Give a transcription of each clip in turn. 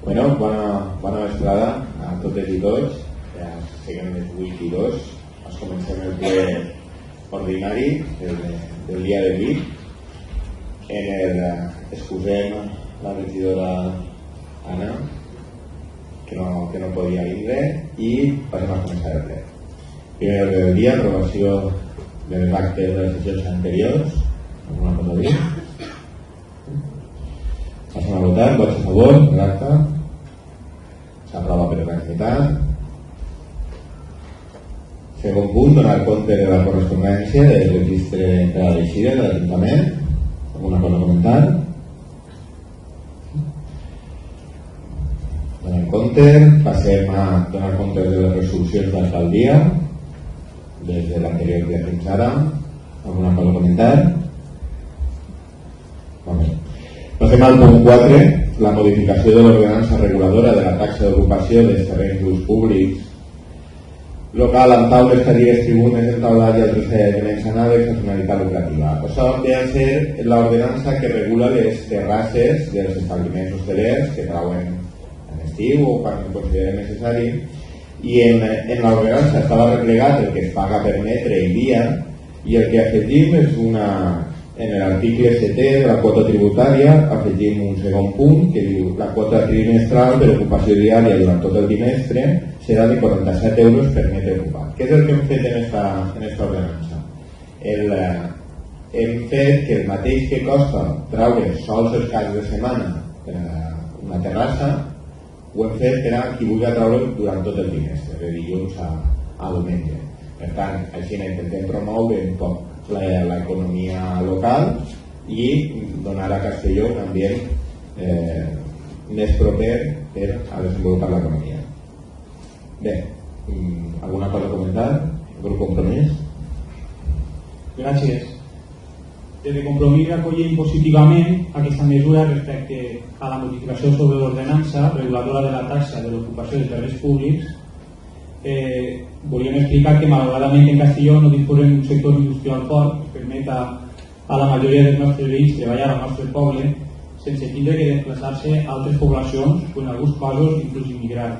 Bueno, bona vesprada a totes i tots. Ja seguim les 8:02. Comencem el ple ordinari del dia d'avui. Excusem la regidora Anna, que no podia vindre, i passem a començar el ple. Primer ordre del dia, aprovació dels actes de les sessions anteriors. Alguna cosa a dir? Passem a votar. Vots a favor de l'acte. S'aprova per unanimitat. Segon punt, donar compte de la correspondència del registre d'entrada i eixida de l'Ajuntament. Alguna cosa a comentar? Donem compte. Passem a donar compte de les resolucions d'alcaldia des de l'anterior dia fins ara. Alguna cosa a comentar? Passem al punt 4, la modificació de l'ordenança reguladora de la taxa d'ocupació dels terrenys d'ús públics local amb taules, cadires, tribunes, entaulats i altres elements anàlegs a finalitat lucrativa. Això ve a ser l'ordenança que regula les terrasses dels establiments hostelers que trauen en estiu o quan ho consideren necessari, i en l'ordenança estava replegat el que es paga per metre i dia, i el que afegim és en l'article 7 de la quota tributària afegim un segon punt que diu la quota trimestral per ocupació diària durant tot el trimestre serà de 47 euros per metre ocupat. Què és el que hem fet en esta ordenança? Hem fet que el mateix que costa traure sols els caps de setmana per a una terrassa, ho hem fet per a qui vulgui traure durant tot el trimestre, de dilluns a diumenge. Per tant, així intentem promoure un poc l'economia local i donar a Castelló un ambient més proper per a desenvolupar l'economia. Bé, alguna cosa a comentar? Grup Compromís? Gràcies. Des de Compromís acollim positivament aquesta mesura respecte a la modificació sobre l'ordenança reguladora de la taxa de l'ocupació de terrenys públics. Volíem explicar que malauradament en Castelló no disposem d'un sector industrial fort que permet a la majoria dels nostres veïns treballar al nostre poble sense tindre que desplaçar-se a altres poblacions o en alguns casos inclús immigrar.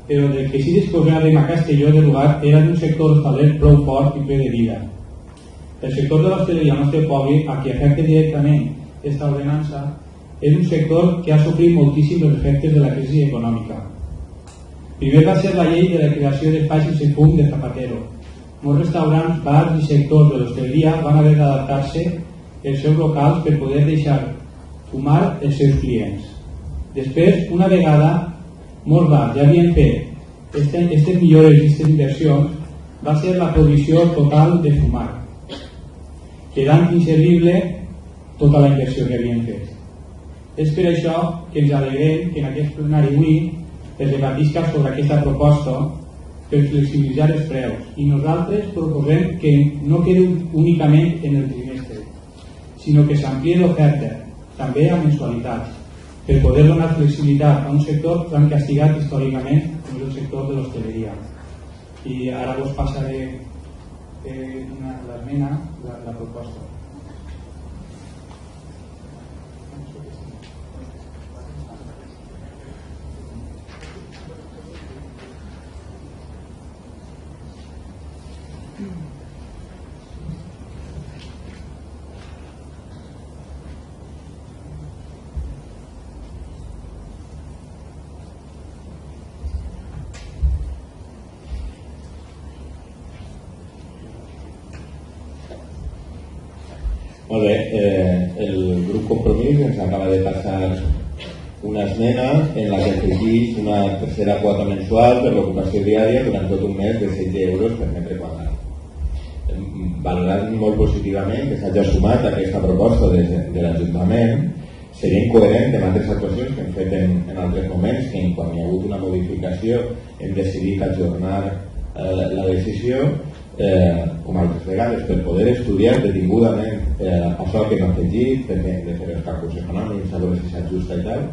Però del que sí disposàvem a Castelló de lugar era d'un sector hostaler prou fort i ple de vida. El sector de l'hostaleria al nostre poble, a qui afecta directament aquesta ordenança, és un sector que ha sofrit moltíssim els efectes de la crisi econòmica. Primer va ser la llei de la creació d'espais sense fum de Zapatero. Molts restaurants, bars i sectors de l'hostaleria van haver d'adaptar-se els seus locals per poder deixar fumar els seus clients. Després, una vegada molts bars ja havien fet aquestes millores i aquestes inversions, va ser la prohibició total de fumar, quedant inservible tota la inversió que havien fet. És per això que ens alegrem que en aquest plenari avui es debatisca sobre aquesta proposta per flexibilitzar els preus, i nosaltres proposem que no quedi únicament en el trimestre, sinó que s'ampliï l'oferta també a mensualitats per poder donar flexibilitat a un sector tan castigat històricament com és el sector de l'hostaleria. I ara vos passaré l'esmena, la proposta. Molt bé, el grup Compromís ens acaba de passar una esmena en la que afegeix una tercera quota mensual per l'ocupació diària durant tot un mes de 16 euros per metre quadrat. Valorant molt positivament que s'hagi sumat a aquesta proposta de l'Ajuntament, seria incoherent amb altres actuacions que hem fet en altres moments, que quan hi ha hagut una modificació hem decidit ajornar la decisió, com altres vegades, per poder estudiar detingudament això que hem afegit, de fer els càlculs econòmics, saber si s'ajusta i tal.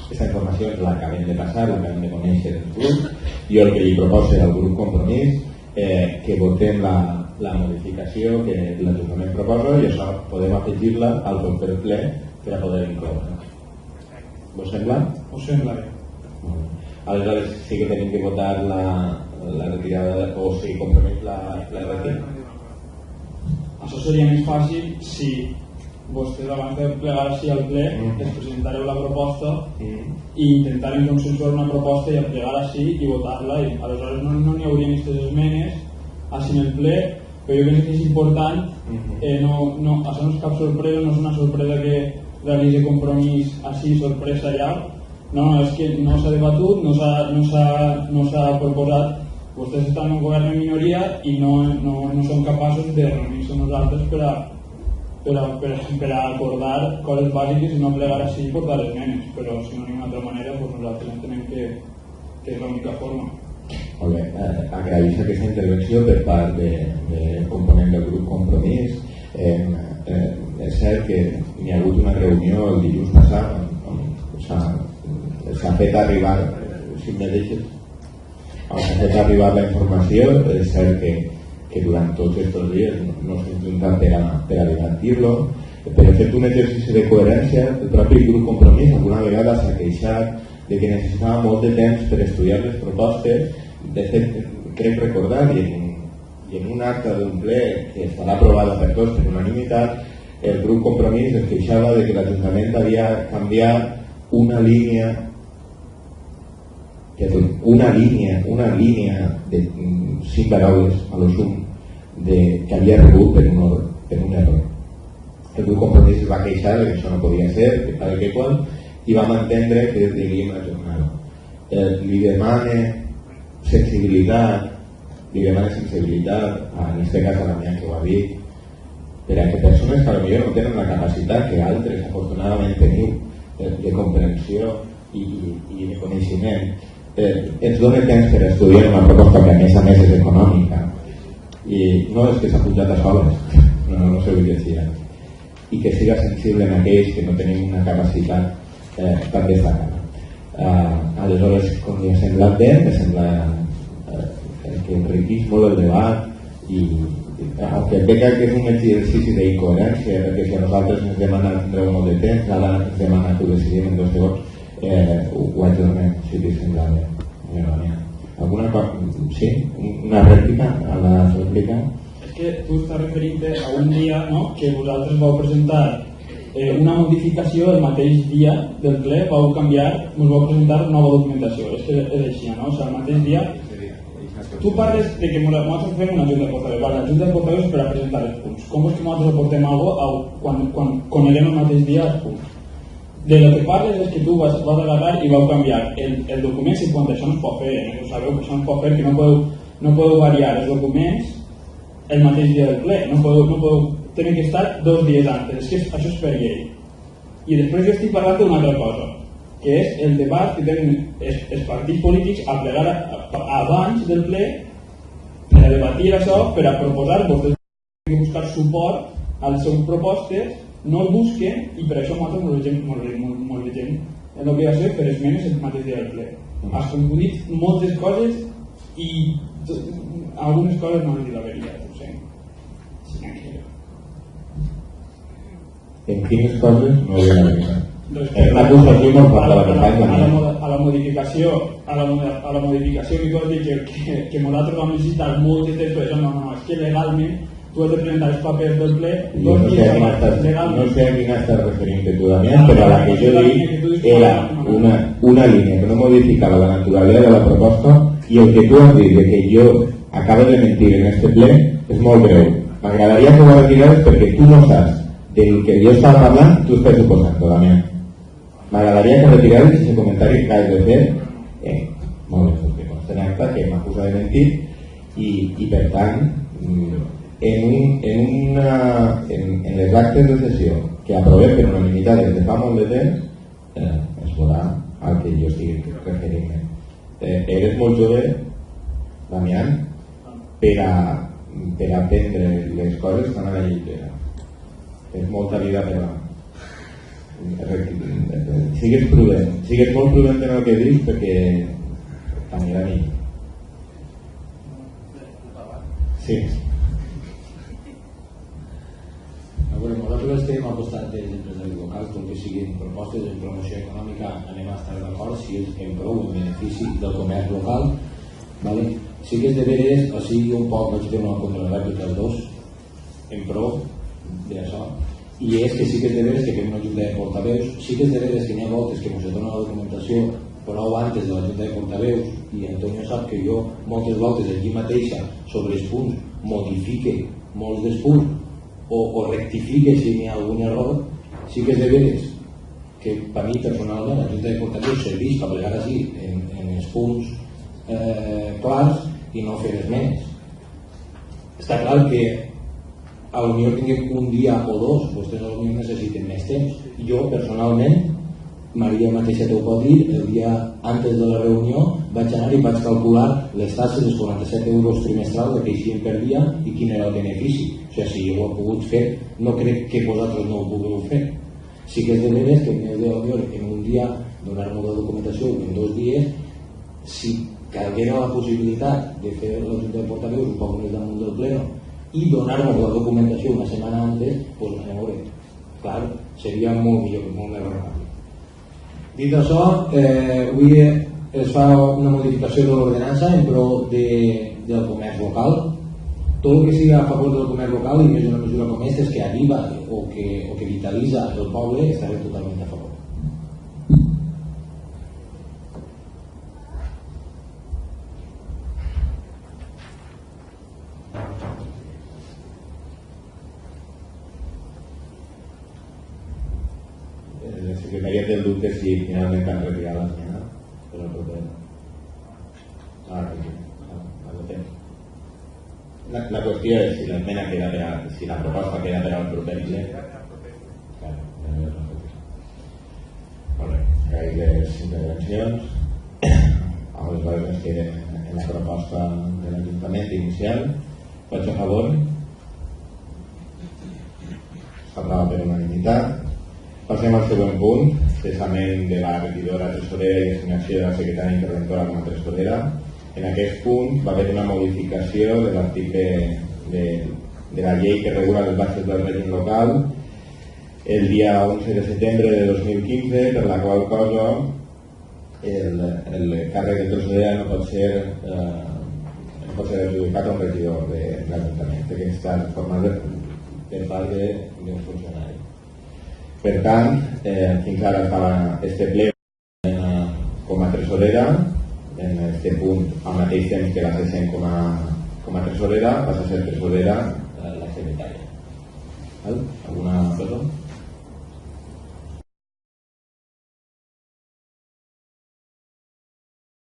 Aquesta informació ens l'acabem de passar, l'acabem de conèixer els grups. Jo el que li proposo al grup Compromís que votem la modificació que l'Ajuntament proposa, i això podem afegir-la al proper ple per a poder incloure. Vos sembla? Us sembla bé. Aleshores sí que tenim que votar la retirada o si compromís la retirada. Això seria més fàcil si vostès abans de plegar així al ple es presentareu la proposta i intentarem consensuar una proposta i plegar així i votar-la i aleshores no n'hi haurien aquestes esmenes així en el ple, però jo penso que és important això no és cap sorpresa, no és una sorpresa que realitzi Compromís així, sorpresa allà. No, és que no s'ha debatut, no s'ha proposat. Vostès estan en un govern de minoria i no són capaços de reunir-se nosaltres per a acordar coses bàsiques i no plegar així i portar esmenes, però si no hi ha una altra manera doncs nosaltres entenem que és l'única forma. Molt bé, agraïs aquesta intervenció per part del component del grup Compromís. És cert que hi ha hagut una reunió el dilluns passat on s'ha fet arribar, si em deixes, s'ha fet arribar la informació. És cert que durant tots aquests dies no s'ha intentat per a debatir-lo, però he fet un exercici de coherència. El propi grup Compromís alguna vegada s'ha queixat de que necessitava molt de temps per estudiar les propostes. De fet, crec recordar, i en un acte d'un ple que estarà aprovada per tots per unanimitat, el grup Compromís es queixava de que l'Ajuntament havia canviat una línia de 5 paraules a lo sum que havia rebut per un error. El grup Compromís es va queixar de que això no podia ser, que tal que qual, i vam entendre que diríem ajornar-ho. Li demana sensibilitat, en aquest cas a la meva que ho ha dit, per a que persones que potser no tenen la capacitat que altres afortunadament teniu de comprensió i de coneixement, ens dona temps per estudiar una proposta que a més és econòmica i no és que s'ha pujat a soles, no sé què dir, i que siga sensible en aquells que no tenim una capacitat tan destacada. Aleshores, com li ha semblat bé, me sembla que enriquís molt el debat i aunque veig que és un exercici d'incoherència, perquè si a nosaltres ens demana tindreu molt de temps, ara ens demana que ho decidim en 2 segons, ho ajornem, si li sembla bé. Alguna cosa? Sí? Una rèplica a la rèplica? És que tu estàs referint-te a un dia que vosaltres vau presentar una modificació el mateix dia del ple, vau canviar, us vau presentar nova documentació. És que és així, no? O sigui, el mateix dia. Tu parles de que nosaltres fem una junta de portaveus. La junta de portaveus és per a presentar els punts. Com és que nosaltres aportem alguna cosa quan coneguem el mateix dia els punts? De lo que parles és que tu vas agarrar i vau canviar el document 50. Això no es pot fer, ho sabeu que això no es pot fer, que no podeu variar els documents el mateix dia del ple. No podeu tenir que estar 2 dies antes. És que això és per llei. I després jo estic parlant d'una altra cosa, que és el debat que tenen els partits polítics a plegar abans del ple per a debatir això, per a proposar. Vostès tenen que buscar suport a les seves propostes, no el busquen i per això nosaltres molt vegem en el que va ser per esmenes el mateix dia del ple. Has confundit moltes coses i algunes coses no han dit la veritat, ho sé. En quines coses no hi ha la veritat? És una acusació molt forta la que fa a la modificació que tu has dit que nosaltres vam necessitar molt de temps, però no, és que legalment tu has de presentar els papers del ple 2 dies abans, legalment. No sé a quina estàs referint tu, Damián, però la que jo dic era una línia que no modificava la naturalesa de la proposta i el que tu has dit de que jo acabo de mentir en este ple és molt greu. M'agradaria que ho retirares perquè tu no saps del que jo estava parlant, tu estàs suposant-ho, Damián. M'agradaria que retirares aquest comentari que has de fer. Molt bé, perquè consta en acta que m'acusa de mentir i per tant en les actes de sessió que aprovem per unanimitat des de fa molt de temps es veurà al que jo estic referint-me. Eres molt jove, Damián, per a aprendre les coses tan a la llitera. És molta vida per a sigues prudent, sigues molt prudent en el que dius perquè t'anirà a mi. Sí. Bueno, nosaltres estem al costat dels empresaris locals, com que siguin propostes en promoció econòmica anem a estar d'acord si és en prou en benefici del comerç local, vale? Sí que és de veres, o sigui un poc vaig fer una contrarèplica als dos en prou d'això, i és que sí que és de veres que fem una junta de portaveus, sí que és de veres que n'hi ha voltes que ens dona la documentació prou antes de la junta de portaveus, i Antonio sap que jo moltes voltes aquí mateixa sobre els punts modifique molts dels punts o rectifique si n'hi ha algun error. Sí que és de veres que per mi personalment la junta de portaveus serveix per plegar així en els punts clars i no fer esmenes. Està clar que a lo millor tinguem un dia o dos, vostès a lo millor necessiten més temps. Jo personalment, Maria mateixa t'ho pot dir, el dia antes de la reunió vaig anar i vaig calcular les taxes dels 47 euros trimestrals que eixien per dia i quin era el benefici. O sigui, si jo ho he pogut fer, no crec que vosaltres no ho pugueu fer. Sí que és de veres que més de en un dia donar-nos la documentació o en 2 dies, si calguera la possibilitat de fer la junta de portaveus un poc més damunt del pleno i donar-nos la documentació una setmana antes, doncs anem a veure. Clar, seria molt millor, molt més raonable. Dit això, avui es fa una modificació de l'ordenança en pro del comerç local. Tot el que sigui a favor del comerç local i més una mesura com aquesta és que aviva o que vitalitza el poble, estarem totalment a favor. La secretaria té el dubte si finalment han retirat l'esmena per al proper. La qüestió és si l'esmena queda per al, si la proposta queda per al proper ple. Molt bé, agraïm les intervencions. Les bases que queden en la proposta de l'Ajuntament inicial. Vots a favor? S'aprova per unanimitat. Passem al següent punt, cessament de la regidora tresorera i assignació de la secretària interventora com a tresorera. En aquest punt va haver una modificació de l'article de la llei que regula les bases del règim local el dia 11 de setembre de 2015, per la qual cosa el càrrec de tresorera no pot ser adjudicat a un regidor de l'Ajuntament, que està format per part d'un funcionari. Per tant, fins ara estava este ple com a tresorera, en aquest punt al mateix temps que la cessem com a tresorera, passa a ser tresorera la secretària. Alguna cosa?